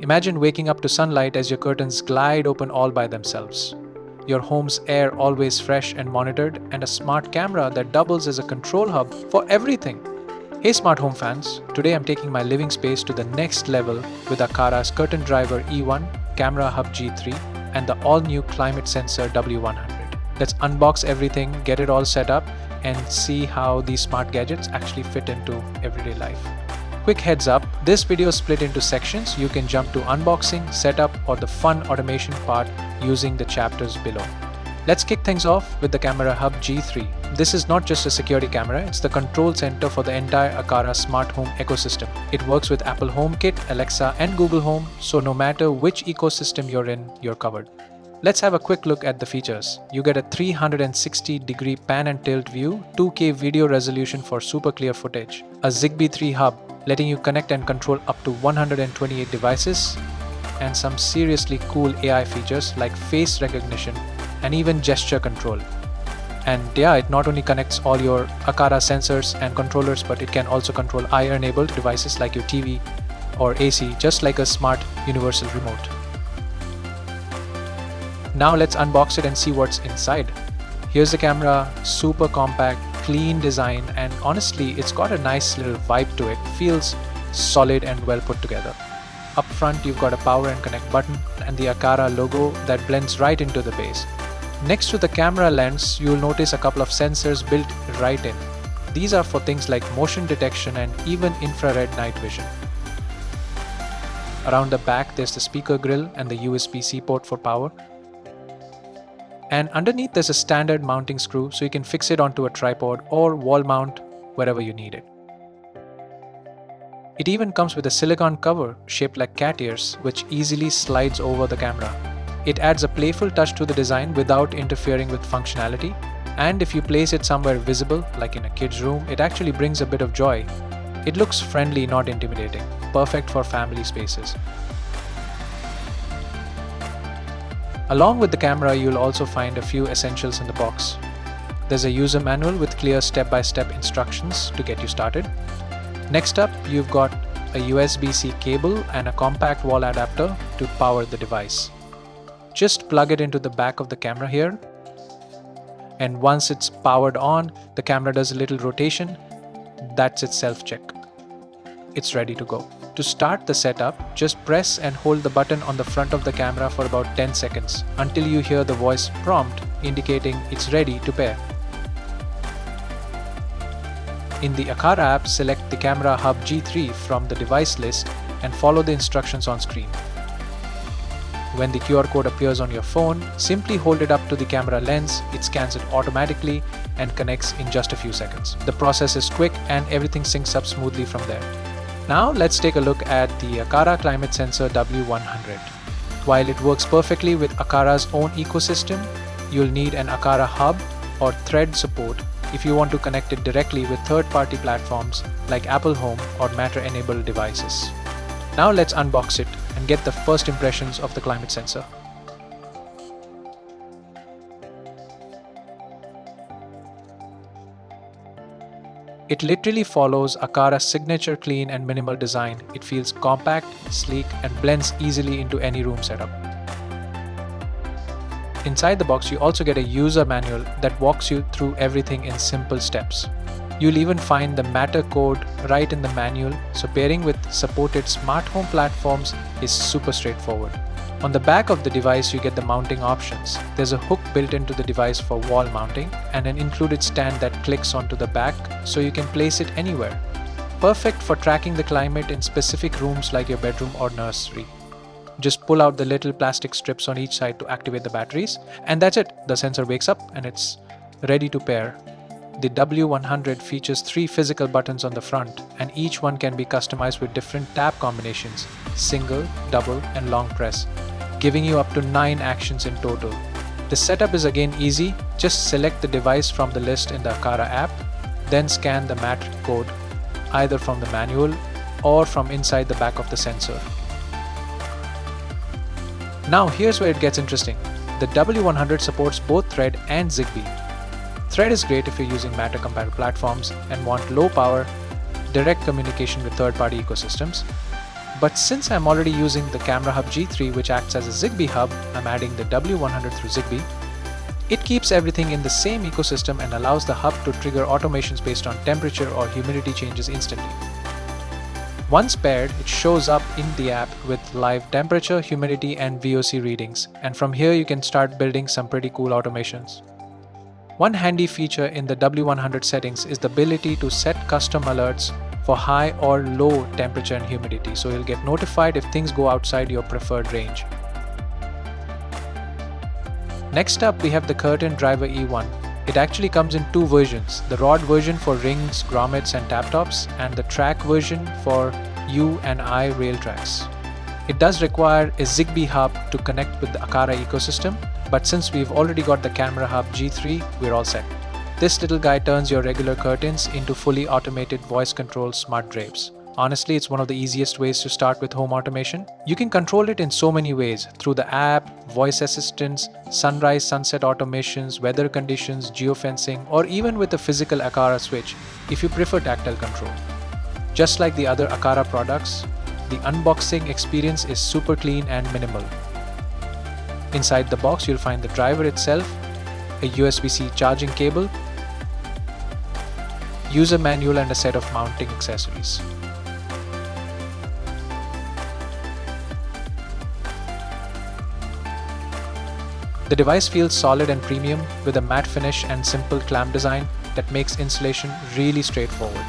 Imagine waking up to sunlight as your curtains glide open all by themselves. Your home's air always fresh and monitored, and a smart camera that doubles as a control hub for everything. Hey smart home fans, today I'm taking my living space to the next level with Aqara's Curtain Driver E1, Camera Hub G3, and the all-new Climate Sensor W100. Let's unbox everything, get it all set up, and see how these smart gadgets actually fit into everyday life. Quick heads up, this video is split into sections. You can jump to unboxing, setup, or the fun automation part using the chapters below. Let's kick things off with the Camera Hub G3. This is not just a security camera, it's the control center for the entire Aqara smart home ecosystem. It works with Apple HomeKit, Alexa, and Google Home, so no matter which ecosystem you're in, you're covered. Let's have a quick look at the features. You get a 360-degree pan and tilt view, 2K video resolution for super clear footage, a Zigbee 3 hub, letting you connect and control up to 128 devices, and some seriously cool AI features like face recognition and even gesture control. And yeah, it not only connects all your Aqara sensors and controllers, but it can also control IR-enabled devices like your TV or AC, just like a smart universal remote. Now let's unbox it and see what's inside. Here's the camera, super compact, clean design, and honestly, it's got a nice little vibe to it. Feels solid and well put together. Up front, you've got a power and connect button and the Aqara logo that blends right into the base. Next to the camera lens, you'll notice a couple of sensors built right in. These are for things like motion detection and even infrared night vision. Around the back, there's the speaker grill and the USB-C port for power. And underneath, there's a standard mounting screw, so you can fix it onto a tripod or wall mount wherever you need it. It even comes with a silicone cover shaped like cat ears, which easily slides over the camera. It adds a playful touch to the design without interfering with functionality, and if you place it somewhere visible, like in a kid's room, it actually brings a bit of joy. It looks friendly, not intimidating, perfect for family spaces. Along with the camera, you'll also find a few essentials in the box. There's a user manual with clear step-by-step instructions to get you started. Next up, you've got a USB-C cable and a compact wall adapter to power the device. Just plug it into the back of the camera here, and once it's powered on, the camera does a little rotation. That's its self-check. It's ready to go. To start the setup, just press and hold the button on the front of the camera for about 10 seconds until you hear the voice prompt indicating it's ready to pair. In the Aqara app, select the Camera Hub G3 from the device list and follow the instructions on screen. When the QR code appears on your phone, simply hold it up to the camera lens, it scans it automatically and connects in just a few seconds. The process is quick and everything syncs up smoothly from there. Now let's take a look at the Aqara Climate Sensor W100. While it works perfectly with Aqara's own ecosystem, you'll need an Aqara hub or thread support if you want to connect it directly with third-party platforms like Apple Home or Matter-enabled devices. Now let's unbox it and get the first impressions of the climate sensor. It literally follows Aqara's signature clean and minimal design. It feels compact, sleek, and blends easily into any room setup. Inside the box, you also get a user manual that walks you through everything in simple steps. You'll even find the Matter code right in the manual, so pairing with supported smart home platforms is super straightforward. On the back of the device, you get the mounting options. There's a hook built into the device for wall mounting and an included stand that clicks onto the back so you can place it anywhere. Perfect for tracking the climate in specific rooms like your bedroom or nursery. Just pull out the little plastic strips on each side to activate the batteries, and that's it. The sensor wakes up and it's ready to pair. The W100 features 3 physical buttons on the front, and each one can be customized with different tab combinations, single, double, and long press, giving you up to 9 actions in total. The setup is again easy. Just select the device from the list in the Aqara app, then scan the Matter code either from the manual or from inside the back of the sensor. Now here's where it gets interesting. The W100 supports both Thread and Zigbee. Thread is great if you're using Matter compatible platforms and want low power, direct communication with third-party ecosystems. But since I'm already using the Camera Hub G3, which acts as a Zigbee hub, I'm adding the W100 through Zigbee. It keeps everything in the same ecosystem and allows the hub to trigger automations based on temperature or humidity changes instantly. Once paired, it shows up in the app with live temperature, humidity, and VOC readings, and from here you can start building some pretty cool automations. One handy feature in the W100 settings is the ability to set custom alerts for high or low temperature and humidity, so you'll get notified if things go outside your preferred range. Next up, we have the Curtain Driver E1. It actually comes in two versions, the rod version for rings, grommets and tap tops, and the track version for U and I rail tracks. It does require a Zigbee hub to connect with the Aqara ecosystem, but since we've already got the Camera Hub G3, we're all set. This little guy turns your regular curtains into fully automated voice-controlled smart drapes. Honestly, it's one of the easiest ways to start with home automation. You can control it in so many ways, through the app, voice assistants, sunrise, sunset automations, weather conditions, geofencing, or even with a physical Aqara switch if you prefer tactile control. Just like the other Aqara products, the unboxing experience is super clean and minimal. Inside the box, you'll find the driver itself, a USB-C charging cable, user manual, and a set of mounting accessories. The device feels solid and premium with a matte finish and simple clamp design that makes installation really straightforward.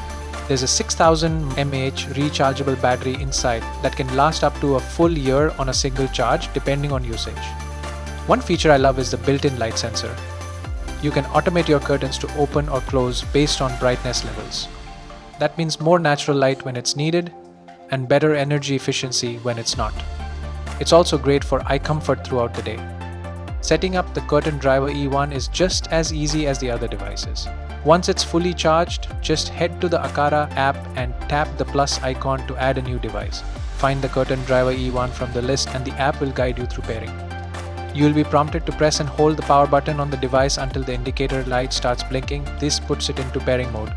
There's a 6000 mAh rechargeable battery inside that can last up to a full year on a single charge depending on usage. One feature I love is the built-in light sensor. You can automate your curtains to open or close based on brightness levels. That means more natural light when it's needed and better energy efficiency when it's not. It's also great for eye comfort throughout the day. Setting up the Curtain Driver E1 is just as easy as the other devices. Once it's fully charged, just head to the Aqara app and tap the plus icon to add a new device. Find the Curtain Driver E1 from the list and the app will guide you through pairing. You will be prompted to press and hold the power button on the device until the indicator light starts blinking. This puts it into pairing mode.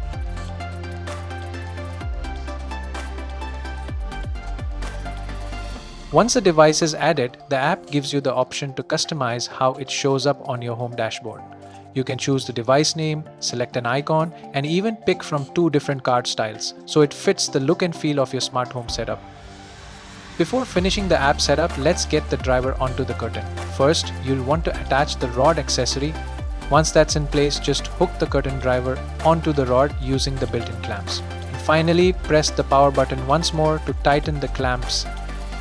Once the device is added, the app gives you the option to customize how it shows up on your home dashboard. You can choose the device name, select an icon, and even pick from 2 different card styles, so it fits the look and feel of your smart home setup. Before finishing the app setup, let's get the driver onto the curtain. First, you'll want to attach the rod accessory. Once that's in place, just hook the curtain driver onto the rod using the built-in clamps. And finally, press the power button once more to tighten the clamps.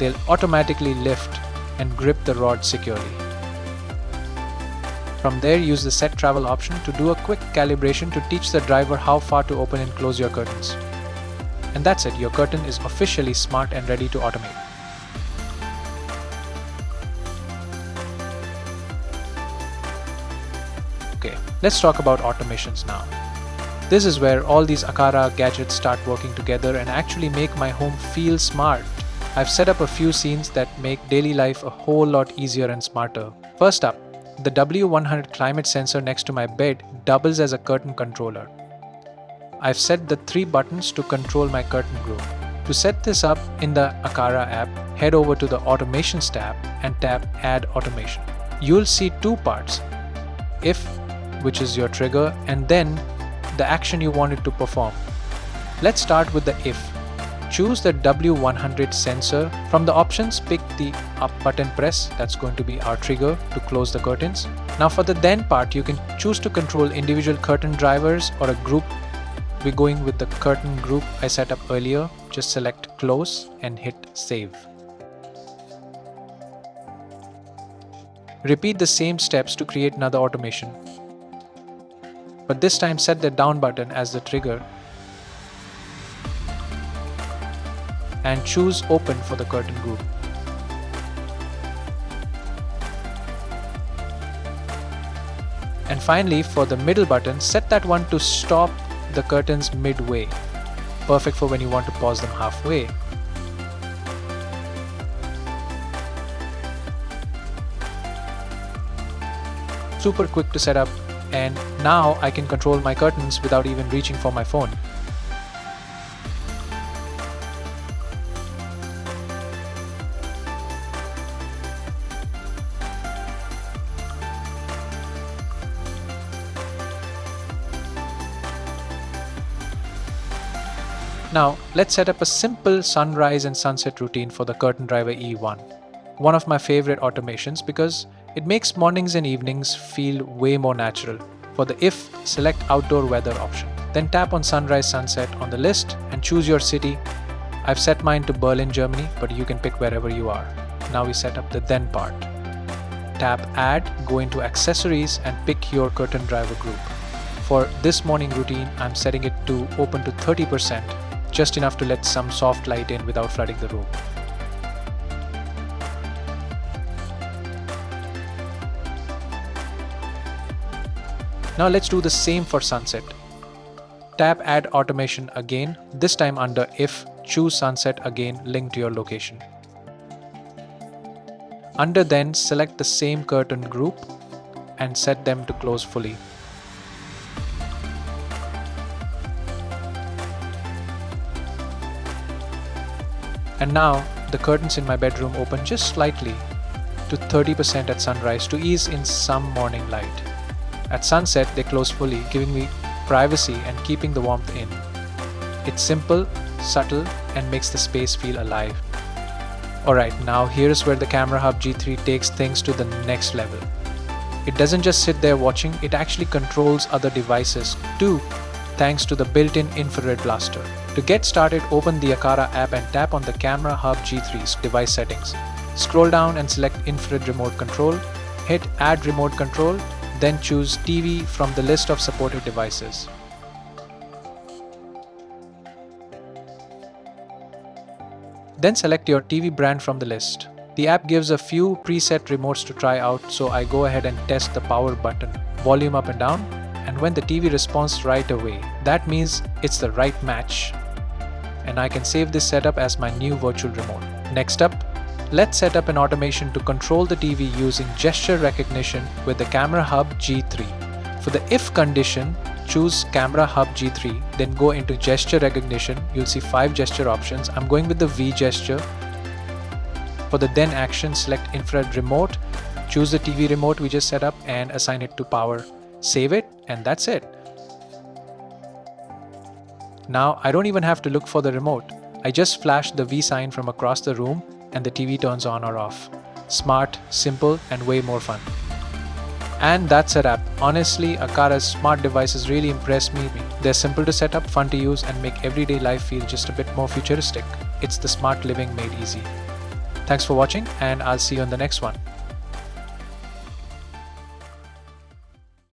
They'll automatically lift and grip the rod securely. From there, use the set travel option to do a quick calibration to teach the driver how far to open and close your curtains. And that's it, your curtain is officially smart and ready to automate. Okay, let's talk about automations now. This is where all these Aqara gadgets start working together and actually make my home feel smart. I've set up a few scenes that make daily life a whole lot easier and smarter. First up, the W100 climate sensor next to my bed doubles as a curtain controller. I've set the 3 buttons to control my curtain group. To set this up in the Aqara app, head over to the Automations tab and tap Add Automation. You'll see 2 parts, If, which is your trigger, and then the action you want it to perform. Let's start with the If. Choose the W100 sensor. From the options, pick the up button press, that's going to be our trigger to close the curtains. Now for the then part, you can choose to control individual curtain drivers or a group. We're going with the curtain group I set up earlier. Just select close and hit save. Repeat the same steps to create another automation. But this time set the down button as the trigger and choose open for the curtain group. And finally, for the middle button, set that one to stop the curtains midway. Perfect for when you want to pause them halfway. Super quick to set up, and now I can control my curtains without even reaching for my phone. Now, let's set up a simple sunrise and sunset routine for the Curtain Driver E1. One of my favorite automations because it makes mornings and evenings feel way more natural. For the if, select outdoor weather option. Then tap on sunrise sunset on the list and choose your city. I've set mine to Berlin, Germany, but you can pick wherever you are. Now we set up the then part. Tap add, go into accessories and pick your Curtain Driver group. For this morning routine, I'm setting it to open to 30%, just enough to let some soft light in without flooding the room. Now let's do the same for sunset. Tap add automation again, this time under if, choose sunset again linked to your location. Under then, select the same curtain group and set them to close fully. And now the curtains in my bedroom open just slightly to 30% at sunrise to ease in some morning light. At sunset, they close fully, giving me privacy and keeping the warmth in. It's simple, subtle, and makes the space feel alive. Alright, now here's where the Camera Hub G3 takes things to the next level. It doesn't just sit there watching, it actually controls other devices too, thanks to the built-in infrared blaster. To get started, open the Aqara app and tap on the Camera Hub G3's device settings. Scroll down and select infrared remote control, hit add remote control, then choose TV from the list of supported devices. Then select your TV brand from the list. The app gives a few preset remotes to try out, so I go ahead and test the power button, volume up and down, and when the TV responds right away, that means it's the right match. And I can save this setup as my new virtual remote. Next up, let's set up an automation to control the TV using gesture recognition with the Camera Hub G3. For the if condition, choose Camera Hub G3, then go into gesture recognition. You'll see 5 gesture options. I'm going with the V gesture. For the then action, select infrared remote, choose the TV remote we just set up and assign it to power. Save it, and that's it. Now I don't even have to look for the remote. I just flash the V sign from across the room and the TV turns on or off. Smart, simple, and way more fun. And that's a wrap. Honestly, Aqara's smart devices really impress me. They're simple to set up, fun to use, and make everyday life feel just a bit more futuristic. It's the smart living made easy. Thanks for watching, and I'll see you on the next one.